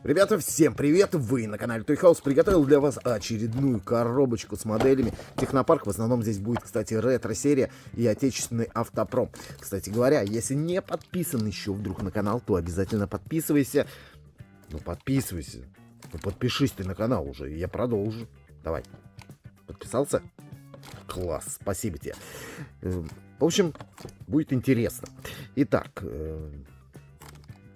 Ребята, всем привет! Вы на канале Toy House. Приготовил для вас очередную коробочку с моделями. Технопарк. В основном здесь будет, кстати, ретро-серия и отечественный автопром. Кстати говоря, если не подписан еще вдруг на канал, то обязательно подписывайся. Ну, подписывайся. Ну, подпишись ты на канал уже, и я продолжу. Давай. Подписался? Класс, спасибо тебе. В общем, будет интересно. Итак,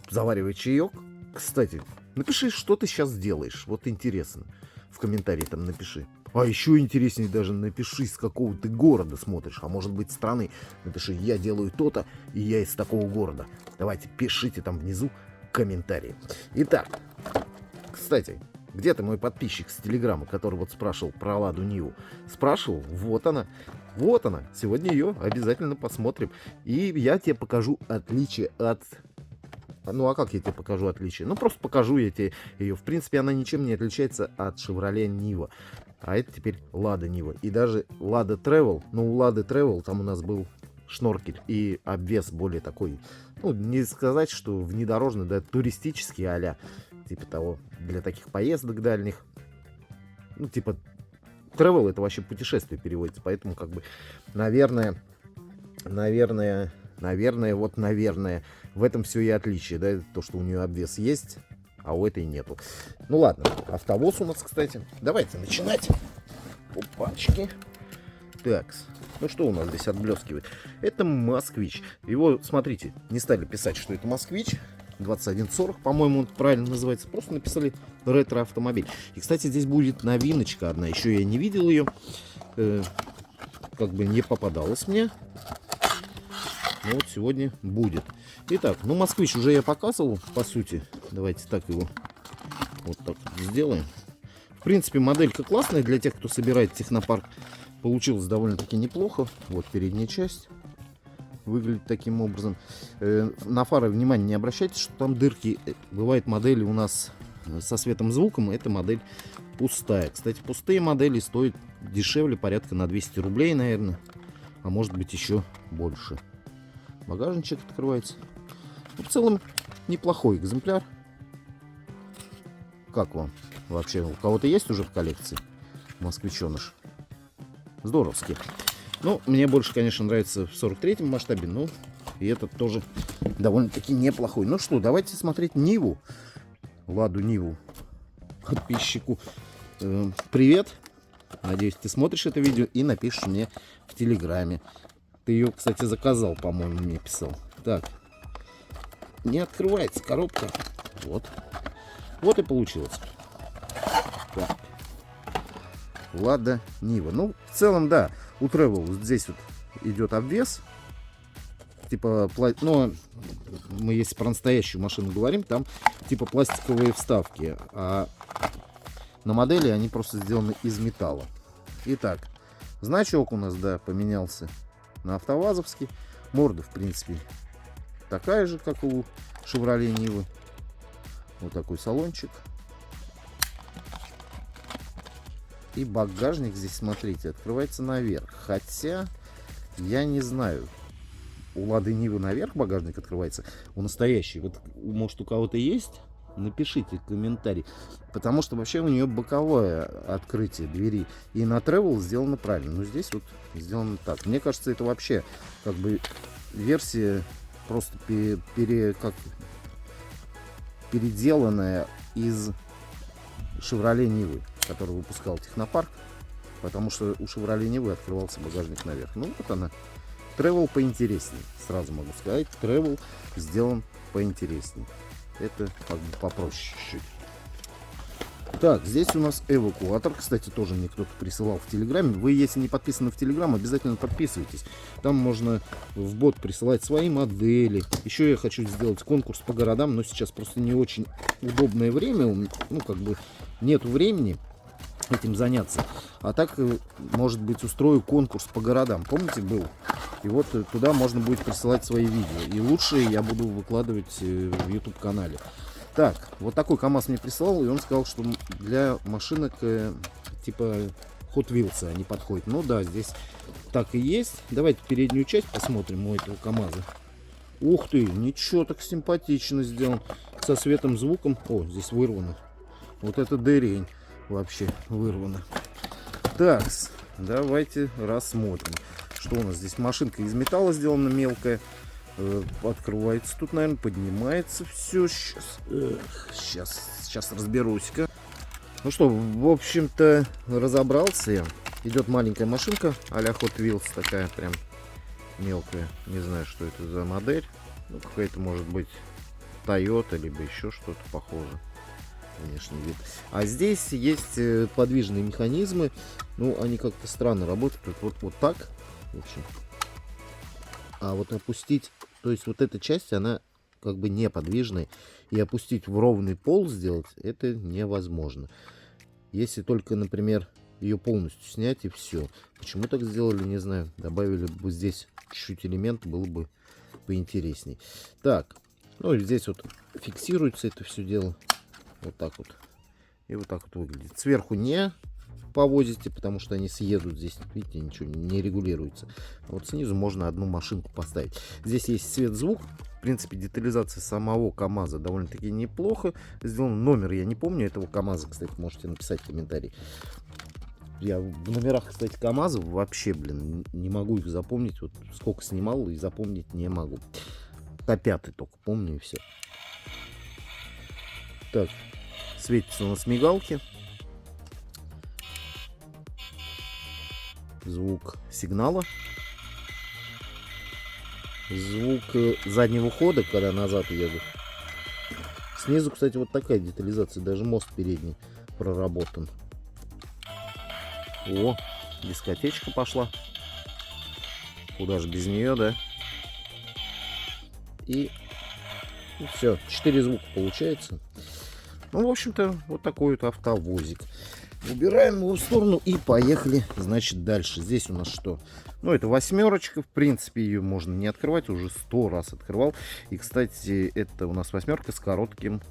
заваривай чаек. Кстати, напиши, что ты сейчас делаешь. Вот интересно. В комментарии там напиши. А еще интереснее даже напиши, с какого ты города смотришь. А может быть, страны. Напиши, я делаю то-то, и я из такого города. Давайте, пишите там внизу комментарии. Итак, кстати, где-то мой подписчик с Телеграма, который вот спрашивал про Ладу Ниву. Спрашивал, вот она. Вот она. Сегодня ее обязательно посмотрим. И я тебе покажу отличие от... Ну, а как я тебе покажу отличие? Ну, просто покажу я тебе ее. В принципе, она ничем не отличается от Chevrolet Niva. А это теперь Lada Niva. И даже Lada Travel. Ну, у Lada Travel там у нас был шноркель и обвес более такой, ну, не сказать, что внедорожный, да, туристический а-ля. Типа того, для таких поездок дальних. Ну, типа, travel это вообще путешествие переводится. Поэтому, как бы, наверное, в этом все и отличие, да, то, что у нее обвес есть, а у этой нету. Ну ладно, автовоз у нас, кстати. Давайте начинать. Опачки. Так, ну что у нас здесь отблескивает? Это Москвич. Его, смотрите, не стали писать, что это Москвич. 2140, по-моему, он правильно называется. Просто написали ретро-автомобиль. И, кстати, здесь будет новиночка одна. Еще я не видел ее. Как бы не попадалась мне. Но вот сегодня будет. Итак, ну, Москвич уже я показывал, по сути. Давайте так его вот так сделаем. В принципе, моделька классная для тех, кто собирает технопарк. Получилось довольно-таки неплохо. Вот передняя часть выглядит таким образом. На фары внимания не обращайте, что там дырки. Бывают модели у нас со светом звуком. Эта модель пустая. Кстати, пустые модели стоят дешевле, порядка на 200 рублей, наверное. А может быть еще больше. Багажничек открывается. Ну, в целом неплохой экземпляр. Как вам вообще? У кого-то есть уже в коллекции москвиченыш? Здоровски. Ну, мне больше, конечно, нравится в 43-м масштабе, но и этот тоже довольно-таки неплохой. Ну что, давайте смотреть Ниву. Ладу Ниву. Подписчику привет. Надеюсь, ты смотришь это видео и напишешь мне в Телеграме. Ты ее, кстати, заказал, по-моему, мне писал. Так. Не открывается коробка. Вот. Вот и получилось. Так. Лада Нива. Ну, в целом, да. У Travel здесь вот идет обвес. Типа, ну, мы если про настоящую машину говорим, там типа пластиковые вставки. А на модели они просто сделаны из металла. Итак, значок у нас, да, поменялся на автовазовский. Морда, в принципе, такая же, как у Chevrolet Niva. Вот такой салончик. И багажник здесь, смотрите, открывается наверх. Хотя, я не знаю, у Лады Нивы наверх багажник открывается. У настоящей, вот, может, у кого-то есть? Напишите комментарий. Потому что вообще у нее боковое открытие двери. И на Travel сделано правильно. Но здесь вот сделано так. Мне кажется, это вообще как бы версия просто переделанная из Chevrolet Нивы, который выпускал Технопарк. Потому что у Chevrolet Нивы открывался багажник наверх. Ну вот она. Travel поинтереснее. Сразу могу сказать. Travel сделан поинтереснее. Это как бы попроще чуть-чуть. Так, здесь у нас эвакуатор. Кстати, тоже мне кто-то присылал в Телеграме. Вы, если не подписаны в Телеграм, обязательно подписывайтесь. Там можно в бот присылать свои модели. Еще я хочу сделать конкурс по городам, но сейчас просто не очень удобное время. Ну, как бы нету времени этим заняться. А так, может быть, устрою конкурс по городам. Помните, был? И вот туда можно будет присылать свои видео. И лучше я буду выкладывать в YouTube канале. Так, вот такой КамАЗ мне прислал, и он сказал, что для машинок типа Hot Wheels они подходят. Ну да, здесь так и есть. Давайте переднюю часть посмотрим у этого КамАЗа. Ух ты, ничего, так симпатично сделан. со светом, звуком. О, здесь вырвано. Вот это дырень вообще вырвано. Так, давайте рассмотрим. Что у нас здесь? Машинка из металла сделана, мелкая. Открывается тут, наверное, поднимается все. Сейчас разберусь-ка. Ну что, в общем-то, разобрался я. Идет маленькая машинка а-ля Hot Wheels, такая прям мелкая. Не знаю, что это за модель. Ну, какая-то, может быть, Toyota, либо еще что-то похожее. Внешний вид. А здесь есть подвижные механизмы. Ну, они как-то странно работают. Вот так. В общем. А вот опустить, то есть вот эта часть, она как бы неподвижная. И опустить в ровный пол сделать, это невозможно. Если только, например, ее полностью снять и все. Почему так сделали, не знаю. Добавили бы здесь чуть-чуть элемент, было бы поинтересней. Так, ну и здесь вот фиксируется это все дело. Вот так вот. И вот так вот выглядит. Сверху не повозите, потому что они съедут. Здесь, видите, ничего не регулируется. Вот снизу можно одну машинку поставить. Здесь есть свет-звук. В принципе, детализация самого КамАЗа довольно-таки неплохо сделан. Номер я не помню этого КамАЗа, кстати, можете написать в комментарии. Я в номерах, кстати, КамАЗов вообще, блин, не могу их запомнить. Вот сколько снимал и запомнить не могу. Т5 только помню и все. Так, светятся у нас мигалки. Звук сигнала. Звук заднего хода, когда назад еду. Снизу, кстати, вот такая детализация. Даже мост передний проработан. О, дискотечка пошла. Куда же без нее, да? И все, 4 звука получается. Ну, в общем-то, вот такой вот автовозик. Убираем его в сторону и поехали, значит, дальше. Здесь у нас что? Ну, это восьмерочка. В принципе, ее можно не открывать. Уже 100 раз открывал. И, кстати, это у нас восьмерка с коротким...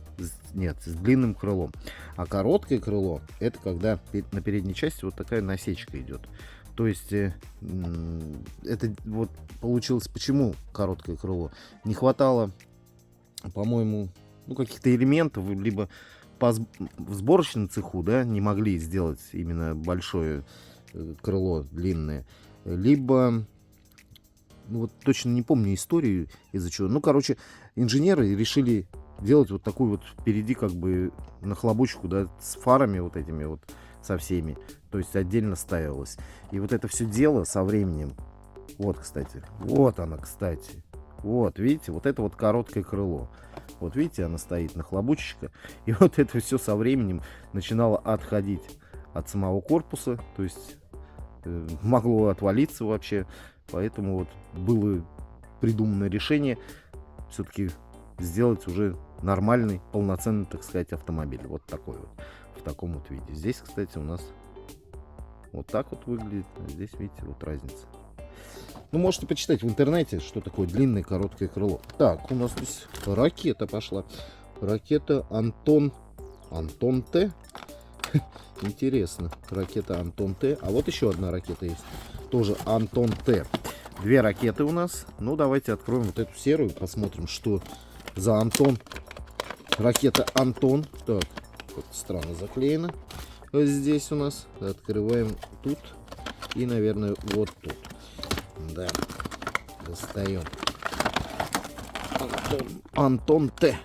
Нет, с длинным крылом. А короткое крыло, это когда на передней части вот такая насечка идет. То есть, это вот получилось, почему короткое крыло? Не хватало, по-моему, ну, каких-то элементов, либо в сборочном цеху, да, не могли сделать именно большое крыло длинное, либо, ну, вот точно не помню историю из-за чего. Ну, короче, инженеры решили делать вот такую вот впереди как бы нахлобучку, да, с фарами вот этими вот, со всеми, то есть отдельно ставилось. И вот это все дело со временем, вот, кстати, вот она, кстати, вот, видите, вот это вот короткое крыло. Вот видите, она стоит нахлобучечка. И вот это все со временем начинало отходить от самого корпуса. То есть могло отвалиться вообще. Поэтому вот было придумано решение все-таки сделать уже нормальный, полноценный, так сказать, автомобиль. Вот такой вот. В таком вот виде. Здесь, кстати, у нас вот так вот выглядит. А здесь, видите, вот разница. Ну, можете почитать в интернете, что такое длинное короткое крыло. Так, у нас здесь ракета пошла. Ракета Антон Т. Интересно. Ракета Антон Т. А вот еще одна ракета есть. Тоже Антон Т. 2 ракеты у нас. Ну, давайте откроем вот эту серую. Посмотрим, что за Антон. Ракета Антон. Так, вот странно заклеено. Здесь у нас. Открываем тут. И, наверное, вот тут. Да, достаем. Антон Т.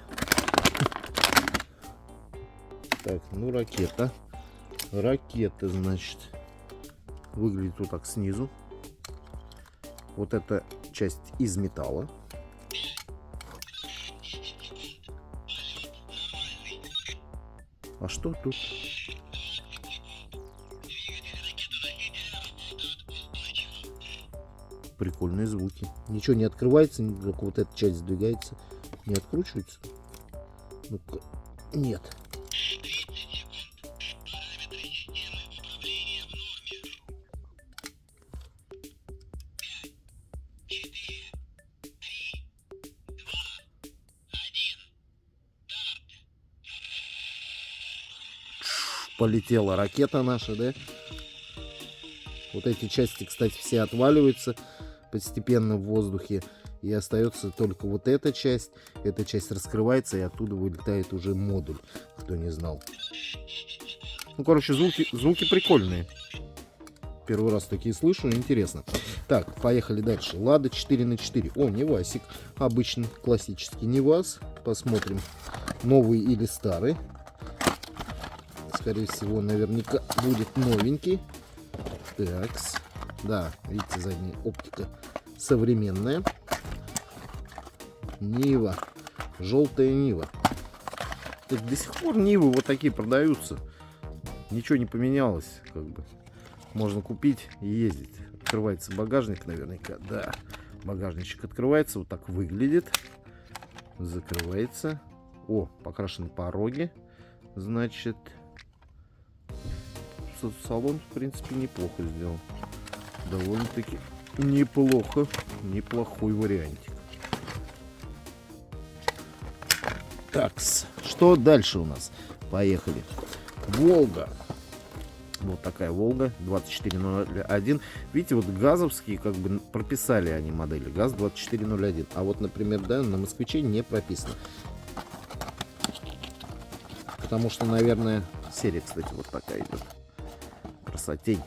Так, ну ракета. Ракета, значит, выглядит вот так снизу. Вот эта часть из металла. А что тут? Прикольные звуки. Ничего не открывается, только вот эта часть сдвигается. Не откручивается. Ну-ка. Нет. Полетела ракета наша, да? Вот эти части, кстати, все отваливаются постепенно в воздухе. И остается только вот эта часть. Эта часть раскрывается, и оттуда вылетает уже модуль, кто не знал. Ну, короче, звуки прикольные. Первый раз такие слышу, интересно. Так, поехали дальше. Лада 4х4. О, Невасик. Обычный, классический Невас. Посмотрим, новый или старый. Скорее всего, наверняка будет новенький. Такс. Да, видите, задняя оптика современная. Нива. Желтая Нива. Так, до сих пор Нивы вот такие продаются. Ничего не поменялось, как бы. Можно купить и ездить. Открывается багажник наверняка. Да, багажничек открывается. Вот так выглядит. Закрывается. О, покрашены пороги. Значит, салон, в принципе, неплохо сделан. Довольно-таки неплохо. Неплохой вариантик. Такс. Что дальше у нас? Поехали. Волга. Вот такая Волга 2401. Видите, вот газовские как бы прописали они модели. ГАЗ 2401. А вот, например, да, на Москвиче не прописано. Потому что, наверное, серия, кстати, вот такая идет. Красотень.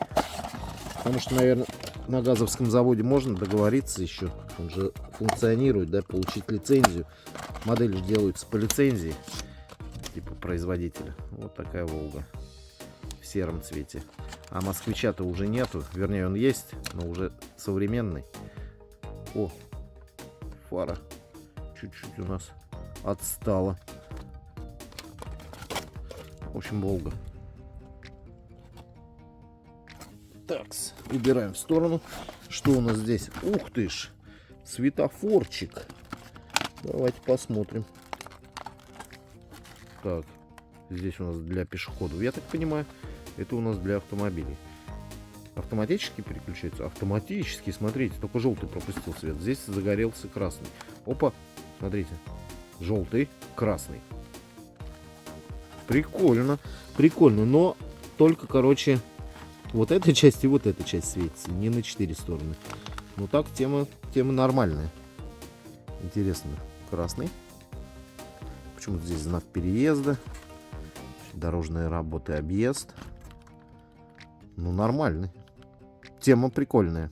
Потому что, наверное, на газовском заводе можно договориться еще. Он же функционирует, да, получить лицензию. Модели же делаются по лицензии. Типа производителя. Вот такая Волга. В сером цвете. А Москвича-то уже нету. Вернее, он есть, но уже современный. О, фара чуть-чуть у нас отстала. В общем, Волга. Такс, убираем в сторону. Что у нас здесь? Ух ты ж, светофорчик. Давайте посмотрим. Так, здесь у нас для пешеходов, я так понимаю, это у нас для автомобилей. Автоматически переключается? Автоматически, смотрите, только желтый пропустил свет. Здесь загорелся красный. Опа, смотрите, желтый, красный. Прикольно, прикольно, но только, короче, вот эта часть и вот эта часть светится, не на 4 стороны. Ну так, тема нормальная. Интересно, красный. Почему-то здесь знак переезда. Дорожные работы, объезд. Ну, нормальный. Тема прикольная.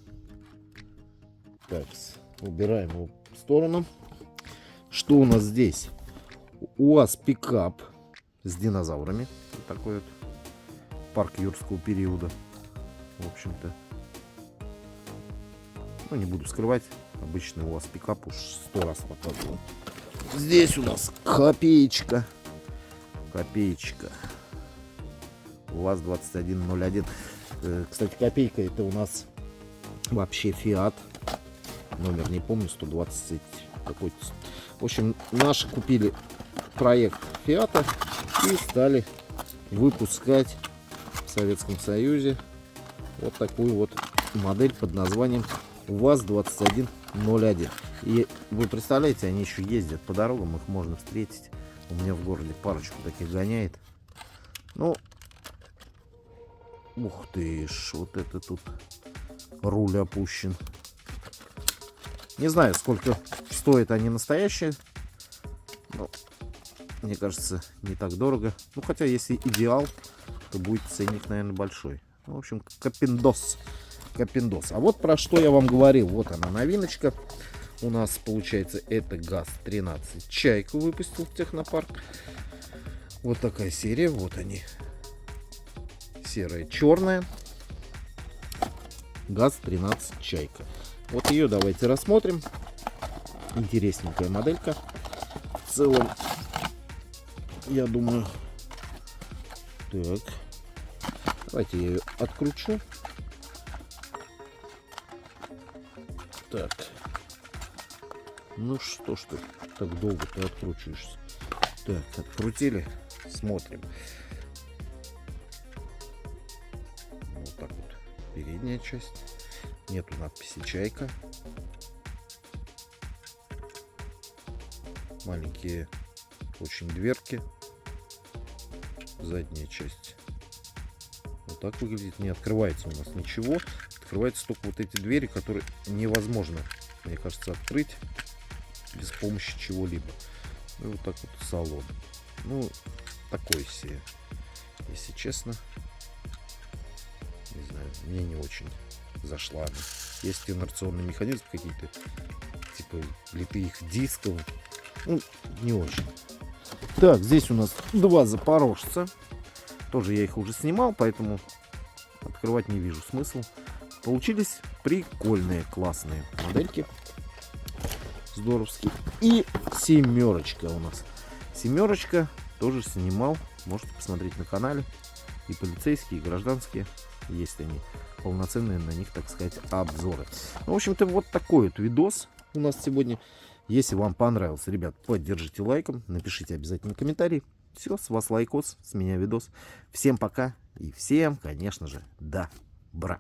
Так, убираем его в сторону. Что у нас здесь? УАЗ пикап с динозаврами. Вот такой вот парк юрского периода. В общем-то. Ну, не буду скрывать. Обычный УАЗ пикап уж 100 раз показывал. Здесь у нас копеечка. Копеечка. УАЗ 2101. Кстати, копейка это у нас вообще Фиат. Номер не помню, 120 какой-то. В общем, наши купили проект Фиата и стали выпускать в Советском Союзе вот такую вот модель под названием УАЗ 2101. И вы представляете, они еще ездят по дорогам, их можно встретить. У меня в городе парочку таких гоняет. Ну, ух ты ж, вот это тут руль опущен. Не знаю, сколько стоят они настоящие. Но, мне кажется, не так дорого. Ну, хотя, если идеал, то будет ценник, наверное, большой. В общем, капиндос. Капиндос. А вот про что я вам говорил. Вот она, новиночка. У нас, получается, это ГАЗ-13 Чайку выпустил в Технопарк. Вот такая серия. Вот они. Серая, черная. ГАЗ-13 Чайка. Вот ее давайте рассмотрим. Интересненькая моделька. В целом, я думаю... Так. Давайте я ее откручу. Так. Ну что ж ты так долго ты откручиваешься? Так, открутили. Смотрим. Вот так вот. Передняя часть. Нету надписи Чайка. Маленькие очень дверки. Задняя часть. Вот так выглядит. Не открывается у нас ничего. Открываются только вот эти двери, которые невозможно мне кажется, открыть без помощи чего-либо. Ну, вот так вот салон. Ну, такой себе, если честно. Не знаю, мне не очень зашла она. Есть инерционный механизм какие-то, типа литых дисков. Ну, не очень. Так, здесь у нас два запорожца. Тоже я их уже снимал, поэтому открывать не вижу смысла. Получились прикольные, классные модельки. Здоровские. И семерочка у нас. Семерочка тоже снимал. Можете посмотреть на канале. И полицейские, и гражданские. Есть они полноценные, на них, так сказать, обзоры. Ну, в общем-то, вот такой вот видос у нас сегодня. Если вам понравился, ребят, поддержите лайком. Напишите обязательно комментарий. Все, с вас лайкос, с меня видос. Всем пока. И всем, конечно же, добра.